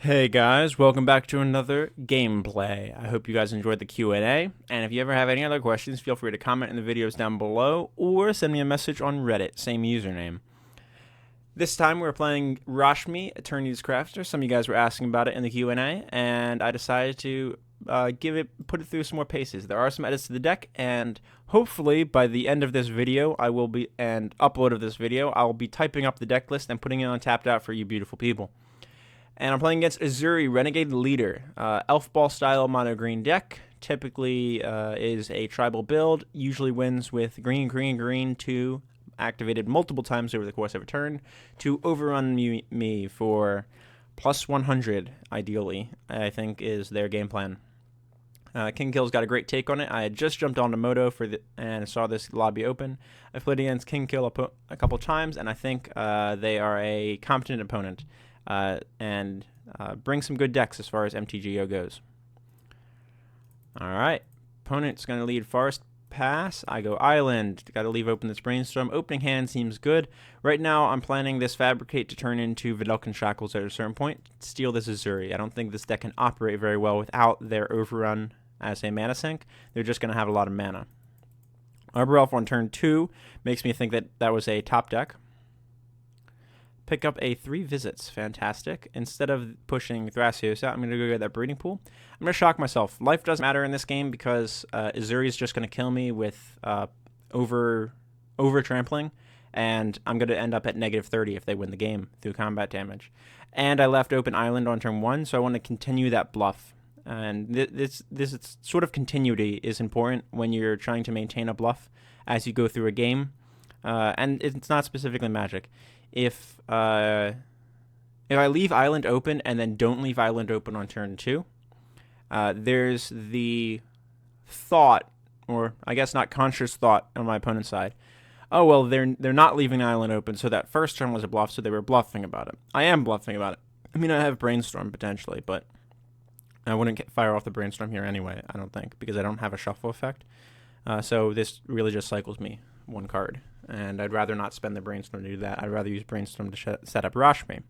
Hey guys, welcome back to another gameplay. I hope you guys enjoyed the Q&A, and if you ever have any other questions, feel free to comment in the videos down below or send me a message on Reddit, same username. This time we're playing Rashmi, Eternity's Crafter. Some of you guys were asking about it in the Q&A, and I decided to put it through some more paces. There are some edits to the deck, and hopefully by the end of this video, upload of this video, I'll be typing up the deck list and putting it on Tapped Out for you beautiful people. And I'm playing against Ezuri Renegade Leader. Elfball style mono green deck. Typically is a tribal build. Usually wins with green, green, green 2 activated multiple times over the course of a turn to overrun me for plus 100, ideally, I think is their game plan. King Kill's got a great take on it. I had just jumped onto Moto and saw this lobby open. I've played against King Kill a couple times, and I think they are a competent opponent. And bring some good decks as far as MTGO goes. Alright, opponent's going to lead Forest Pass. I go Island. Got to leave open this Brainstorm. Opening hand seems good. Right now, I'm planning this Fabricate to turn into Vidalcan Shackles at a certain point. Steal this Ezuri. I don't think this deck can operate very well without their Overrun as a mana sink. They're just going to have a lot of mana. Arbor Elf on turn 2 makes me think that that was a top deck. Pick up a 3 visits. Fantastic. Instead of pushing Thrasios out, I'm going to go get that breeding pool. I'm going to shock myself. Life doesn't matter in this game because Ezuri is just going to kill me with over trampling, and I'm going to end up at negative 30 if they win the game through combat damage. And I left open Island on turn 1, so I want to continue that bluff. And this sort of continuity is important when you're trying to maintain a bluff as you go through a game. And it's not specifically Magic. If I leave Island open and then don't leave Island open on turn 2, there's the thought, or I guess not conscious thought on my opponent's side. Oh, well, they're not leaving Island open, so that first turn was a bluff, so they were bluffing about it. I am bluffing about it. I mean, I have Brainstorm potentially, but I wouldn't fire off the Brainstorm here anyway, I don't think, because I don't have a shuffle effect. So this really just cycles me 1 card. And I'd rather not spend the Brainstorm to do that. I'd rather use Brainstorm to set up Rashmi.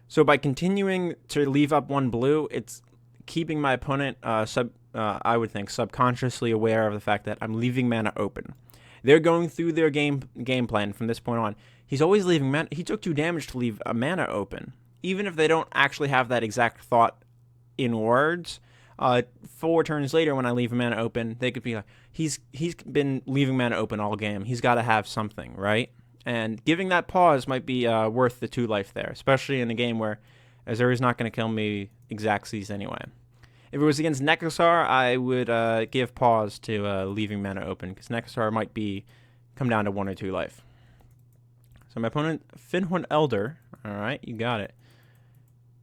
So by continuing to leave up 1 blue, it's keeping my opponent, I would think, subconsciously aware of the fact that I'm leaving mana open. They're going through their game plan from this point on. He's always leaving mana. He took 2 damage to leave a mana open. Even if they don't actually have that exact thought in words, 4 turns later when I leave a mana open, they could be like, he's been leaving mana open all game. He's got to have something, right? And giving that pause might be worth the 2 life there, especially in a game where Ezuri's not going to kill me Xaxes anyway. If it was against Nekasar, I would give pause to leaving mana open, because Nekasar might come down to 1 or 2 life. So my opponent, Finhorn Elder. All right, you got it.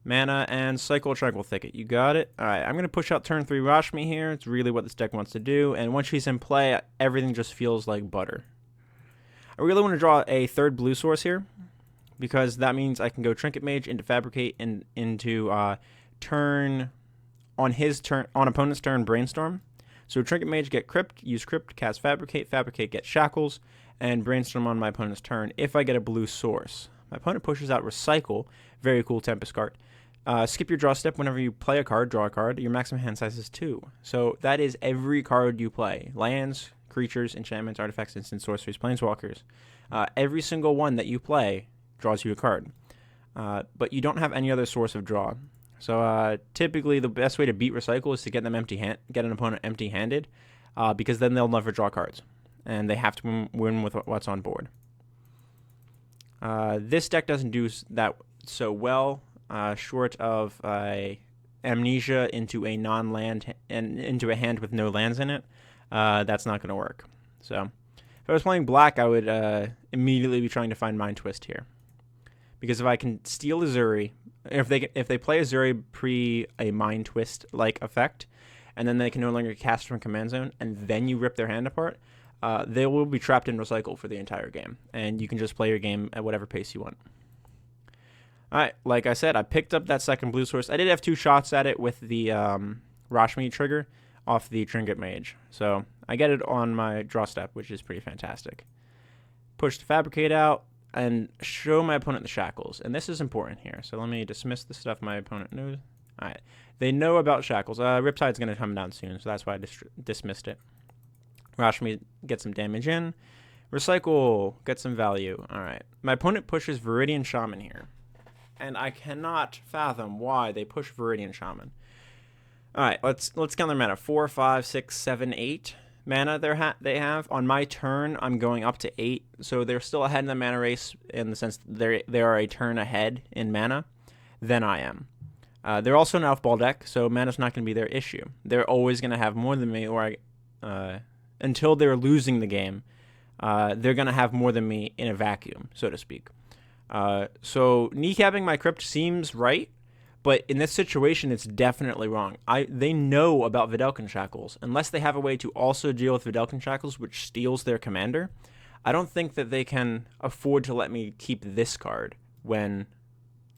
Mana and Cycle Tranquil Thicket. You got it. All right, I'm going to push out turn 3 Rashmi here. It's really what this deck wants to do. And once she's in play, everything just feels like butter. I really want to draw a 3rd blue source here, because that means I can go Trinket Mage into Fabricate and into on opponent's turn Brainstorm. So Trinket Mage get Crypt, use Crypt, cast Fabricate, Fabricate get Shackles, and Brainstorm on my opponent's turn if I get a blue source. My opponent pushes out Recycle. Very cool Tempest card. Skip your draw step whenever you play a card, draw a card. Your maximum hand size is 2. So that is every card you play. Lands, creatures, enchantments, artifacts, instant sorceries, planeswalkers. Every single one that you play draws you a card. But you don't have any other source of draw. So typically the best way to beat Recycle is to get an opponent empty-handed, because then they'll never draw cards. And they have to win with what's on board. This deck doesn't do that so well, short of Amnesia into a non-land and into a hand with no lands in it. That's not going to work. So if I was playing black, I would immediately be trying to find Mind Twist here, because if I can steal Ezuri, if they play Ezuri pre a Mind Twist like effect, and then they can no longer cast from command zone, and then you rip their hand apart, they will be trapped in Recycle for the entire game, and you can just play your game at whatever pace you want. Alright, like I said, I picked up that 2nd blue source. I did have 2 shots at it with the Rashmi trigger off the Trinket Mage, so I get it on my draw step, which is pretty fantastic. Push the Fabricate out, and show my opponent the shackles. And this is important here. So let me dismiss the stuff my opponent knows. All right. They know about shackles. Riptide's going to come down soon, so that's why I dismissed it. Rashmi gets some damage in. Recycle, get some value. All right. My opponent pushes Viridian Shaman here. And I cannot fathom why they push Viridian Shaman. All right, let's count their mana. 4, 5, 6, 7, 8 mana they have. On my turn, I'm going up to 8. So they're still ahead in the mana race in the sense they are a turn ahead in mana than I am. They're also an Elfball deck, so mana's not going to be their issue. They're always going to have more than me, or until they're losing the game, they're going to have more than me in a vacuum, so to speak. So kneecapping my crypt seems right, but in this situation, it's definitely wrong. They know about Vidalcan Shackles. Unless they have a way to also deal with Vidalcan Shackles, which steals their commander, I don't think that they can afford to let me keep this card when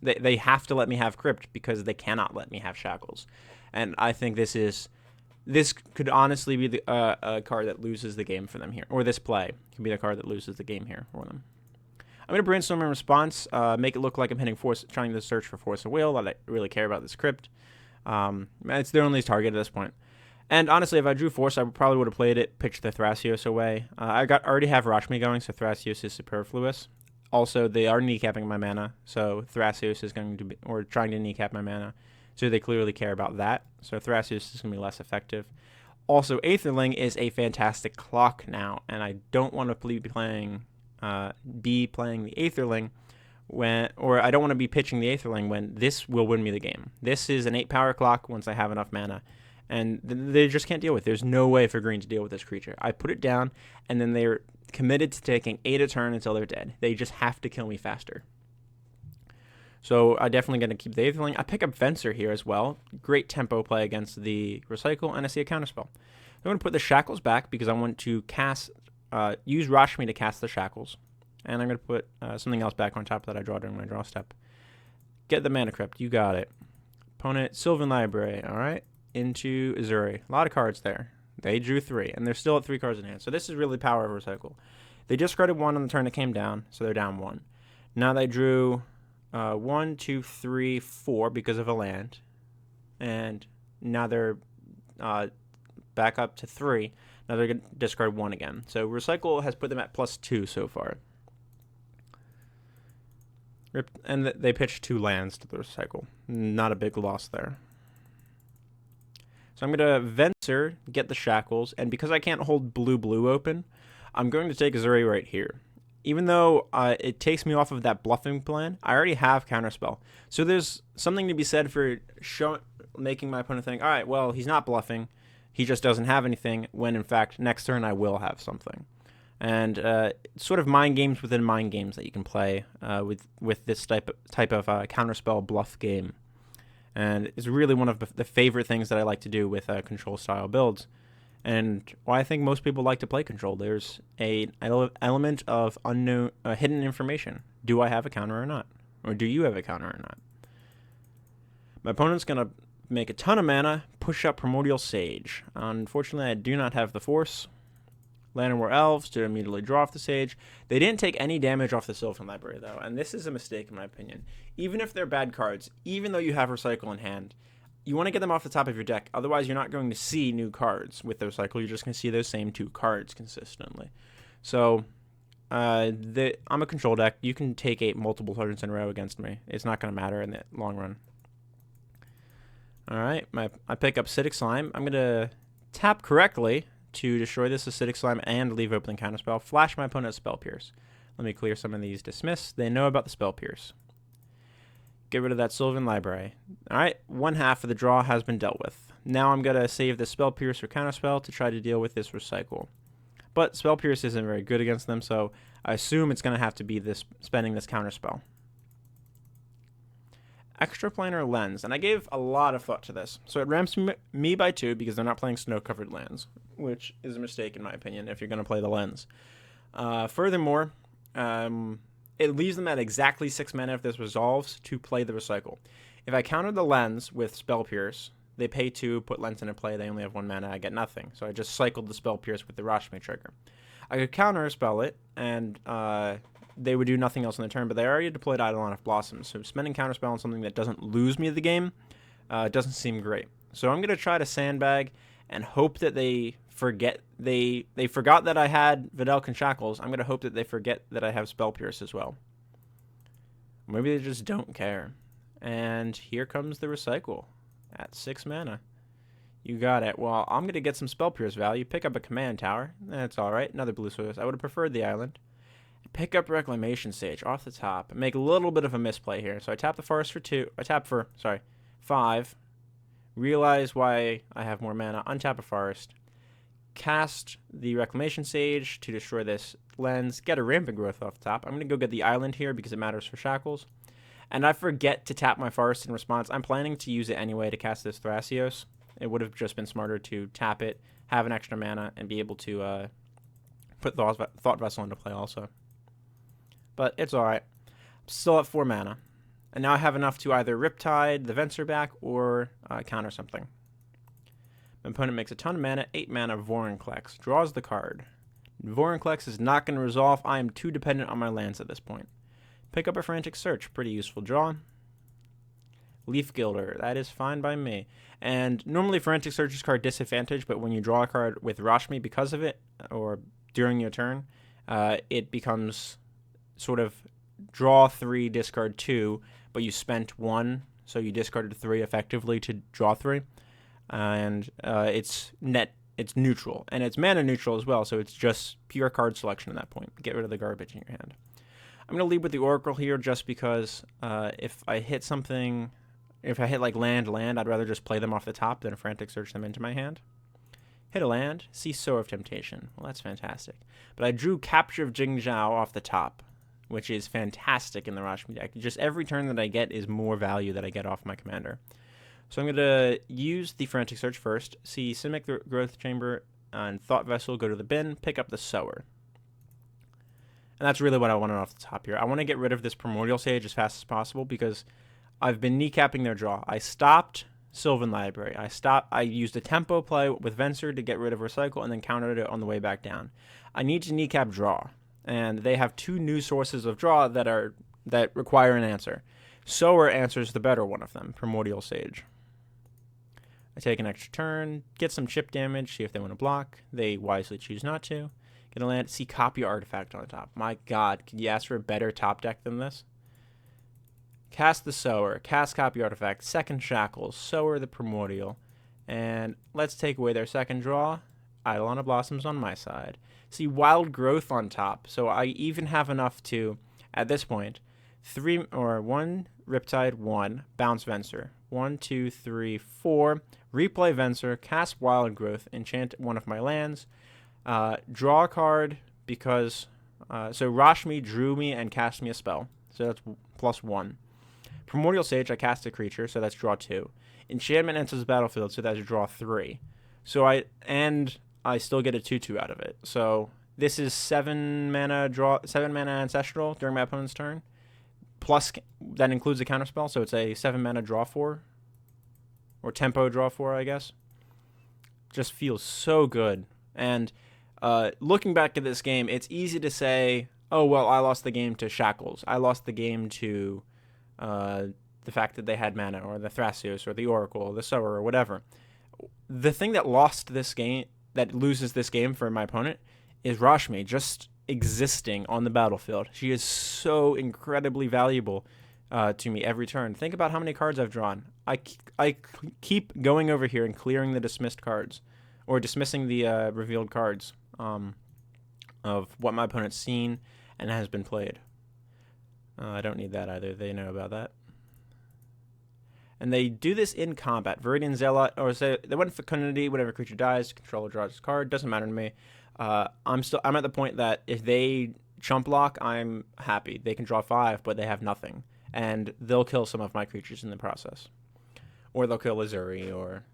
they have to let me have Crypt because they cannot let me have Shackles. And I think this could honestly be a card that loses the game for them here. Or this play can be the card that loses the game here for them. I'm going to brainstorm in response, make it look like I'm hitting trying to search for Force of Will. I don't really care about this Crypt. It's their only target at this point. And honestly, if I drew Force, I probably would have played it, pitched the Thrasios away. I already have Rashmi going, so Thrasios is superfluous. Also, they are kneecapping my mana, so Thrasios is going to be, or trying to kneecap my mana. So they clearly care about that. So Thrasios is going to be less effective. Also, Aetherling is a fantastic clock now, and I don't want to be playing the Aetherling or I don't want to be pitching the Aetherling when this will win me the game. This is an 8-power clock once I have enough mana, and they just can't deal with it. There's no way for green to deal with this creature. I put it down, and then they're committed to taking 8 a turn until they're dead. They just have to kill me faster. So I definitely going to keep the Aetherling. I pick up Fencer here as well. Great tempo play against the Recycle, and I see a counterspell. I'm going to put the Shackles back because I want to use Rashmi to cast the Shackles. And I'm going to put something else back on top that I draw during my draw step. Get the Mana Crypt. You got it. Opponent, Sylvan Library. All right. Into Ezuri. A lot of cards there. They drew 3, and they're still at 3 cards in hand. So this is really power of Recycle. They discarded 1 on the turn it came down, so they're down 1. Now they drew 1, 2, 3, 4 because of a land. And now they're back up to 3. Now they're going to discard 1 again. So Recycle has put them at +2 so far. And they pitched 2 lands to the Recycle. Not a big loss there. So I'm going to Venser, get the Shackles, and because I can't hold blue open, I'm going to take Ezuri right here. Even though it takes me off of that bluffing plan, I already have Counterspell. So there's something to be said for making my opponent think, all right, well, he's not bluffing. He just doesn't have anything, when in fact, next turn I will have something. And sort of mind games within mind games that you can play with this type of Counterspell bluff game. And it's really one of the favorite things that I like to do with control style builds. And why I think most people like to play control. There's an element of unknown, hidden information. Do I have a counter or not? Or do you have a counter or not? My opponent's going to make a ton of mana, push up Primordial Sage. Unfortunately, I do not have the Force. Llanowar Elves to immediately draw off the Sage. They didn't take any damage off the Sylvan Library, though, and this is a mistake in my opinion. Even if they're bad cards, even though you have Recycle in hand, you want to get them off the top of your deck. Otherwise, you're not going to see new cards with the Recycle. You're just going to see those same 2 cards consistently. So, I'm a control deck. You can take 8 multiple turns in a row against me. It's not going to matter in the long run. All right, I pick up Acidic Slime. I'm going to tap correctly to destroy this Acidic Slime and leave open the Counterspell. Flash my opponent's Spell Pierce. Let me clear some of these. Dismiss. They know about the Spell Pierce. Get rid of that Sylvan Library. Alright, 1/2 of the draw has been dealt with. Now I'm going to save the Spell Pierce or Counterspell to try to deal with this Recycle. But Spell Pierce isn't very good against them, so I assume it's going to have to be spending this Counterspell. Extraplanar Lens, and I gave a lot of thought to this. So it ramps me by 2 because they're not playing snow-covered lands, which is a mistake in my opinion if you're going to play the Lens. Furthermore, it leaves them at exactly 6 mana if this resolves to play the Recycle. If I counter the Lens with Spell Pierce, they pay 2, put Lens into play, they only have 1 mana, I get nothing. So I just cycled the Spell Pierce with the Rashmi trigger. I could counter spell it and they would do nothing else on the turn, but they already deployed Eidolon of Blossoms, so spending Counterspell on something that doesn't lose me the game doesn't seem great. So I'm going to try to sandbag and hope that they forget. They forgot that I had Vidalcan Shackles. I'm going to hope that they forget that I have Spell Pierce as well. Maybe they just don't care. And here comes the Recycle at 6 mana. You got it. Well, I'm going to get some Spell Pierce value, pick up a Command Tower. That's alright. Another blue source. I would have preferred the island. Pick up Reclamation Sage off the top. Make a little bit of a misplay here. So I tap the forest for 2. I tap for, 5. Realize why I have more mana. Untap a forest. Cast the Reclamation Sage to destroy this lens. Get a Rampant Growth off the top. I'm going to go get the island here because it matters for Shackles. And I forget to tap my forest in response. I'm planning to use it anyway to cast this Thrasios. It would have just been smarter to tap it, have an extra mana, and be able to put Thought Vessel into play also. But it's alright. Still at 4 mana. And now I have enough to either Riptide the Venser back or counter something. My opponent makes a ton of mana, 8 mana, Vorinclex. Draws the card. Vorinclex is not going to resolve. I am too dependent on my lands at this point. Pick up a Frantic Search. Pretty useful draw. Leaf Gilder. That is fine by me. And normally Frantic Search is card disadvantage, but when you draw a card with Rashmi because of it, or during your turn, it becomes sort of draw 3, discard 2, but you spent 1, so you discarded 3 effectively to draw 3. And it's neutral. And it's mana neutral as well, so it's just pure card selection at that point. Get rid of the garbage in your hand. I'm going to lead with the Oracle here just because if I hit something, if I hit like land, I'd rather just play them off the top than Frantic Search them into my hand. Hit a land, see Sower of Temptation. Well, that's fantastic. But I drew Capture of Jingzhou off the top, which is fantastic in the Rashmi deck. Just every turn that I get is more value that I get off my commander. So I'm going to use the Frantic Search first, see Simic Growth Chamber and Thought Vessel, go to the bin, pick up the Sower. And that's really what I wanted off the top here. I want to get rid of this Primordial Sage as fast as possible because I've been kneecapping their draw. I stopped Sylvan Library. I used a tempo play with Venser to get rid of Recycle and then countered it on the way back down. I need to kneecap draw. And they have 2 new sources of draw that require an answer. Sower answers the better one of them, Primordial Sage. I take an extra turn, get some chip damage, see if they want to block. They wisely choose not to. Get a land, see Copy Artifact on the top. My god, could you ask for a better top deck than this? Cast the Sower, cast Copy Artifact, second Shackles, Sower the Primordial. And let's take away their second draw. Eidolon of Blossoms on my side. See Wild Growth on top. So I even have enough to, at this point, 1 Riptide, 1 Bounce Venser. 1, 2, 3, 4. Replay Venser, cast Wild Growth, enchant one of my lands. Draw a card because so Rashmi drew me and cast me a spell. So that's +1. Primordial Sage, I cast a creature, so that's draw 2. Enchantment enters the battlefield, so that's draw 3. So I still get a 2/2 out of it. So this is 7 mana Ancestral during my opponent's turn. Plus that includes a counterspell, so it's a 7 mana draw 4. Or tempo draw 4, I guess. Just feels so good. And looking back at this game, it's easy to say, oh, well, I lost the game to Shackles. I lost the game to the fact that they had mana, or the Thrasios, or the Oracle, or the Sower, or whatever. The thing that loses this game for my opponent is Rashmi just existing on the battlefield. She is so incredibly valuable to me every turn. Think about how many cards I've drawn. I keep going over here and clearing the dismissed cards, or dismissing the revealed cards of what my opponent's seen and has been played. I don't need that either. They know about that. And they do this in combat. Viridian Zealot, or say they went Fecundity. Whenever creature dies, controller draws a card. Doesn't matter to me. I'm at the point that if they chump block, I'm happy. They can draw 5, but they have nothing, and they'll kill some of my creatures in the process, or they'll kill Ezuri, or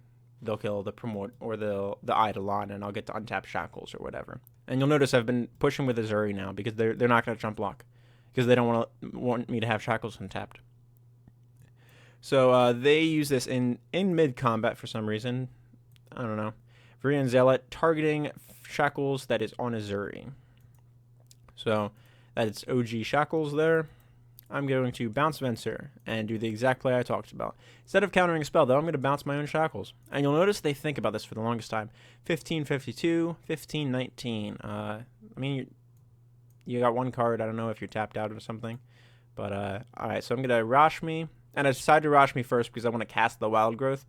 they'll kill the the Eidolon, and I'll get to untap Shackles or whatever. And you'll notice I've been pushing with Ezuri now because they're not going to chump block because they don't want me to have Shackles untapped. So they use this in mid-combat for some reason. I don't know. Viridian Zealot targeting Shackles that is on Ezuri. So That's OG Shackles there. I'm going to bounce Venser and do the exact play I talked about. Instead of countering a spell, though, I'm going to bounce my own Shackles. And you'll notice they think about this for the longest time. 1552, 1519. I mean, you got one card. I don't know if you're tapped out or something. But, all right, so I'm going to Rashmi. And I decided to Rashmi first because I want to cast the Wild Growth.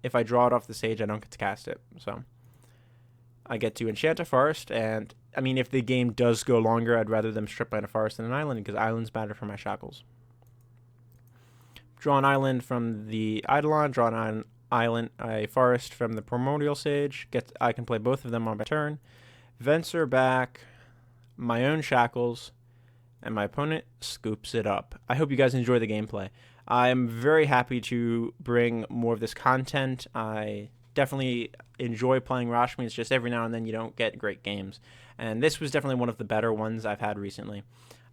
If I draw it off the stage, I don't get to cast it. So I get to enchant a forest, and I mean, if the game does go longer, I'd rather them strip mine a forest than an island, because island's better for my Shackles. Draw an island from the Eidolon, draw an island, a forest from the Primordial Sage. I can play both of them on my turn. Venser back, my own Shackles, and my opponent scoops it up. I hope you guys enjoy the gameplay. I'm very happy to bring more of this content. I definitely enjoy playing Rashmi. It's just every now and then you don't get great games. And this was definitely one of the better ones I've had recently.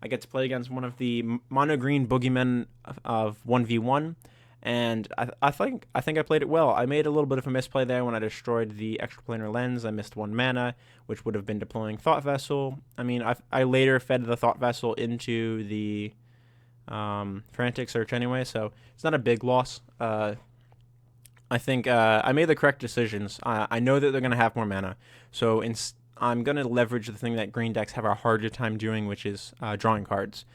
I get to play against one of the mono green boogeymen of 1v1, and I think I played it well. I made a little bit of a misplay there when I destroyed the extraplanar lens. I missed 1 mana, which would have been deploying Thought Vessel. I mean, I later fed the Thought Vessel into the Frantic Search anyway, so it's not a big loss. I think I made the correct decisions. I know that they're going to have more mana, so I'm going to leverage the thing that green decks have a harder time doing, which is drawing cards.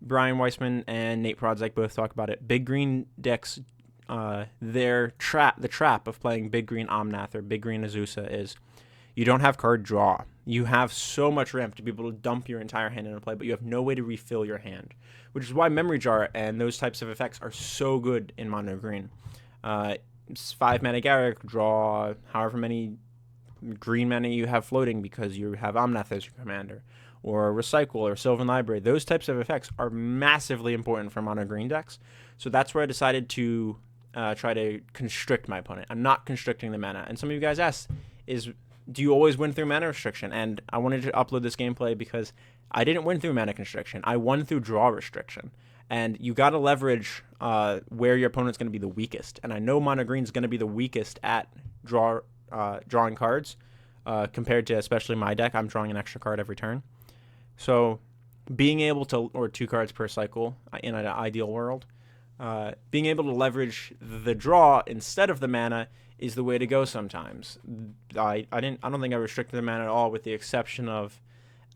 Brian Weissman and Nate Prodzak both talk about it. Big green decks, the trap of playing big green Omnath or big green Azusa is you don't have card draw. You have so much ramp to be able to dump your entire hand into play, but you have no way to refill your hand, which is why Memory Jar and those types of effects are so good in mono green. 5 mana Garruk, draw however many green mana you have floating because you have Omnath as your commander, or Recycle or Sylvan Library. Those types of effects are massively important for mono green decks. So that's where I decided to try to constrict my opponent. I'm not constricting the mana. And some of you guys asked, do you always win through mana restriction? And I wanted to upload this gameplay because I didn't win through mana constriction. I won through draw restriction. And you got to leverage where your opponent's going to be the weakest. And I know mono green's going to be the weakest at drawing cards compared to especially my deck. I'm drawing an extra card every turn. So being able to, or 2 cards per cycle in an ideal world, being able to leverage the draw instead of the mana is the way to go sometimes. I don't think I restricted the mana at all, with the exception of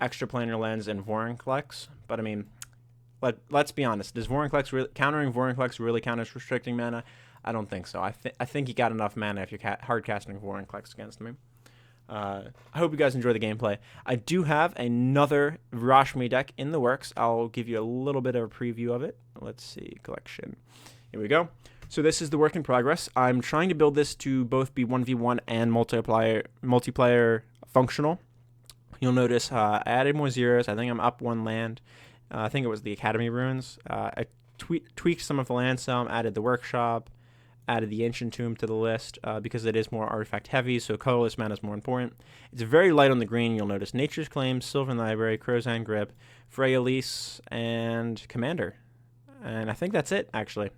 Extraplanar Lens and Vorinclex. But I mean, let's be honest. Does countering Vorinclex really count as restricting mana? I don't think so. I think you got enough mana if you're hard casting Vorinclex against me. I hope you guys enjoy the gameplay. I do have another Rashmi deck in the works. I'll give you a little bit of a preview of it. Let's see, collection. Here we go. So this is the work in progress. I'm trying to build this to both be 1v1 and multiplayer functional. You'll notice I added more zeros. I think I'm up 1 land. I think it was the Academy Ruins. I tweaked some of the land some, added the Workshop, added the Ancient Tomb to the list because it is more artifact heavy, so colorless mana is more important. It's very light on the green. You'll notice Nature's Claim, Sylvan Library, Crozan Grip, Freyalise, and Commander. And I think that's it, actually.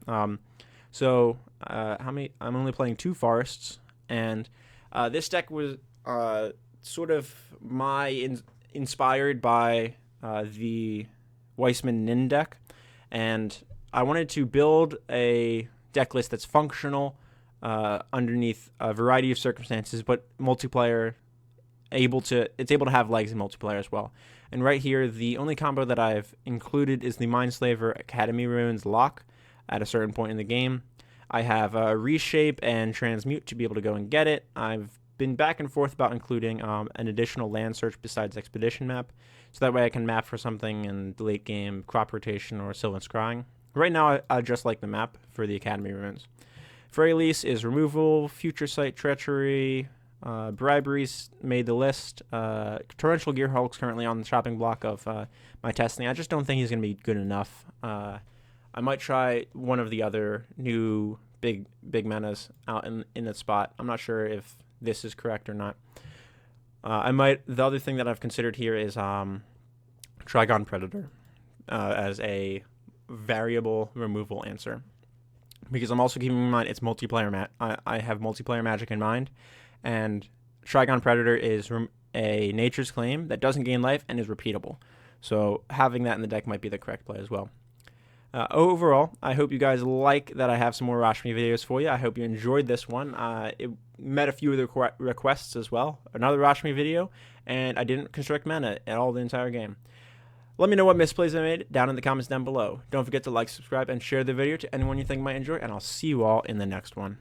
So how many? I'm only playing 2 forests, and this deck was sort of inspired by the Weissman Nin deck, and I wanted to build a deck list that's functional underneath a variety of circumstances, but multiplayer it's able to have legs in multiplayer as well. And right here, the only combo that I've included is the Mindslaver Academy Ruins lock at a certain point in the game. I have Reshape and Transmute to be able to go and get it. I've been back and forth about including an additional land search besides Expedition Map, so that way I can map for something in the late game, Crop Rotation, or Sylvan Scrying. Right now, I just like the map for the Academy Ruins. Freyalise is removal, Future Sight, Treachery, Briberies made the list. Torrential Gearhulk's currently on the chopping block of my testing. I just don't think he's going to be good enough. I might try one of the other new big manas out in that spot. I'm not sure if this is correct or not. The other thing that I've considered here is Trigon Predator as a variable removal answer, because I'm also keeping in mind it's multiplayer. I have multiplayer Magic in mind, and Trigon Predator is a Nature's Claim that doesn't gain life and is repeatable. So having that in the deck might be the correct play as well. Overall, I hope you guys like that I have some more Rashmi videos for you. I hope you enjoyed this one. It met a few of the requests as well. Another Rashmi video, and I didn't construct mana at all the entire game. Let me know what misplays I made down in the comments down below. Don't forget to like, subscribe, and share the video to anyone you think might enjoy, and I'll see you all in the next one.